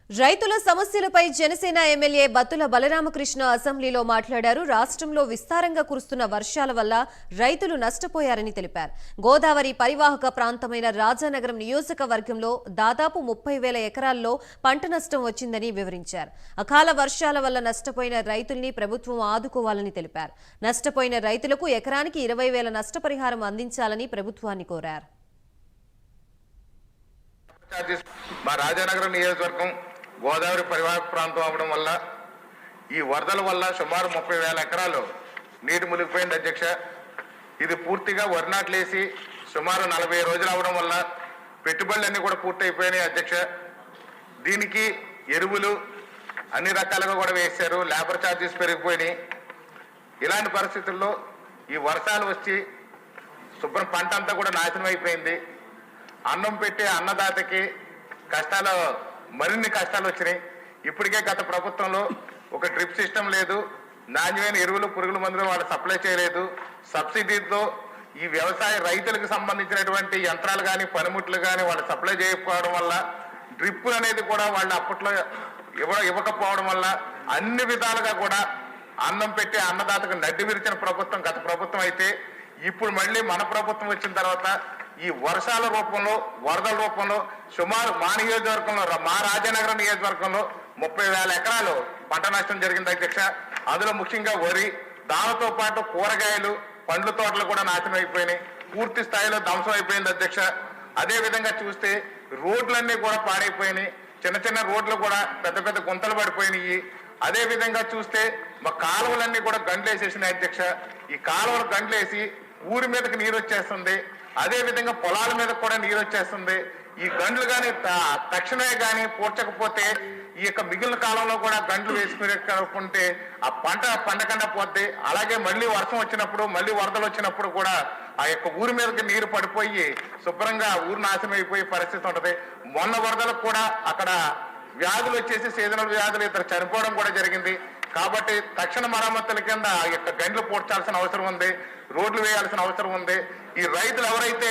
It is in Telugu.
రైతుల సమస్యలపై జనసేన ఎమ్మెల్యే బత్తుల బలరామకృష్ణ అసెంబ్లీలో మాట్లాడారు. రాష్ట్రంలో విస్తారంగా కురుస్తున్న వర్షాల వల్ల రైతులు నష్టపోయారని తెలిపారు. గోదావరి పరివాహక ప్రాంతమైన రాజానగరం నియోజకవర్గంలో దాదాపు 30,000 ఎకరాల్లో పంట నష్టం వచ్చిందని వివరించారు. అకాల వర్షాల వల్ల నష్టపోయిన రైతుల్ని ప్రభుత్వం ఆదుకోవాలని తెలిపారు. నష్టపోయిన రైతులకు ఎకరానికి 20,000 నష్టపరిహారం అందించాలని ప్రభుత్వాన్ని కోరారు. మా రాజానగరం నియోజకవర్గం గోదావరి పరివాహక ప్రాంతం అవడం వల్ల ఈ వరదల వల్ల సుమారు 30,000 ఎకరాలు నీటి మునిగిపోయింది అధ్యక్ష. ఇది పూర్తిగా వరి నాట్లేసి సుమారు 40 రోజులు అవడం వల్ల పెట్టుబడులన్నీ కూడా పూర్తయిపోయినాయి అధ్యక్ష. దీనికి ఎరువులు అన్ని రకాలుగా కూడా వేశారు, లేబర్ ఛార్జెస్ పెరిగిపోయినాయి. ఇలాంటి పరిస్థితుల్లో ఈ వర్షాలు వచ్చి శుభ్రం పంట అంతా కూడా నాశనం అయిపోయింది. అన్నం పెట్టే అన్నదాతకి మరిన్ని కష్టాలు వచ్చినాయి. ఇప్పటికే గత ప్రభుత్వంలో ఒక డ్రిప్ సిస్టమ్ లేదు, నాణ్యమైన ఎరువులు పురుగుల మందులు వాళ్ళు సప్లై చేయలేదు. సబ్సిడీతో ఈ వ్యవసాయ రైతులకు సంబంధించినటువంటి యంత్రాలు కానీ పనిముట్లు కానీ వాళ్ళు సప్లై చేయకపోవడం వల్ల డ్రిప్ అనేది కూడా వాళ్ళు అప్పట్లో ఇవ్వకపోవడం వల్ల అన్ని విధాలుగా కూడా అన్నం పెట్టే అన్నదాతకు నడ్డి విరిచిన ప్రభుత్వం గత ప్రభుత్వం అయితే, ఇప్పుడు మళ్ళీ మన ప్రభుత్వం వచ్చిన తర్వాత ఈ వర్షాల రూపంలో వరదల రూపంలో సుమారు మా నియోజకవర్గంలో మా రాజానగరం నియోజకవర్గంలో 30,000 ఎకరాలు పంట నష్టం జరిగింది అధ్యక్ష. అందులో ముఖ్యంగా వరి, దానితో పాటు కూరగాయలు, పండ్ల తోటలు కూడా నాశనం అయిపోయినాయి, పూర్తి స్థాయిలో ధ్వంసం అయిపోయింది అధ్యక్ష. అదే విధంగా చూస్తే రోడ్లన్నీ కూడా పాడైపోయినాయి, చిన్న చిన్న రోడ్లు కూడా పెద్ద పెద్ద గుంతలు పడిపోయినాయి. అదే విధంగా చూస్తే మా కాలువలన్నీ కూడా గండ్లేసేసినాయి అధ్యక్ష. ఈ కాలువలు గండ్లేసి ఊరి మీదకి నీరు వచ్చేస్తుంది, అదే విధంగా పొలాల మీద కూడా నీరు వచ్చేస్తుంది. ఈ గండ్లు కానీ తక్షణమే కానీ పూడ్చకపోతే ఈ యొక్క మిగిలిన కాలంలో కూడా గండ్లు వేసుకుంటే ఆ పంట పండకుండా పోద్ది. అలాగే మళ్ళీ వర్షం వచ్చినప్పుడు మళ్ళీ వరదలు వచ్చినప్పుడు కూడా ఆ యొక్క ఊరి మీదకి నీరు పడిపోయి శుభ్రంగా ఊరు నాశనం అయిపోయే పరిస్థితి ఉంటుంది. మొన్న వరదలకు కూడా అక్కడ వ్యాధులు వచ్చేసి సీజనల్ వ్యాధులు ఇద్దరు చనిపోవడం కూడా జరిగింది. కాబట్టి తక్షణ మరమ్మతుల కింద ఆ యొక్క గండ్లు పూడ్చాల్సిన అవసరం ఉంది, రోడ్లు వేయాల్సిన అవసరం ఉంది. ఈ రైతులు ఎవరైతే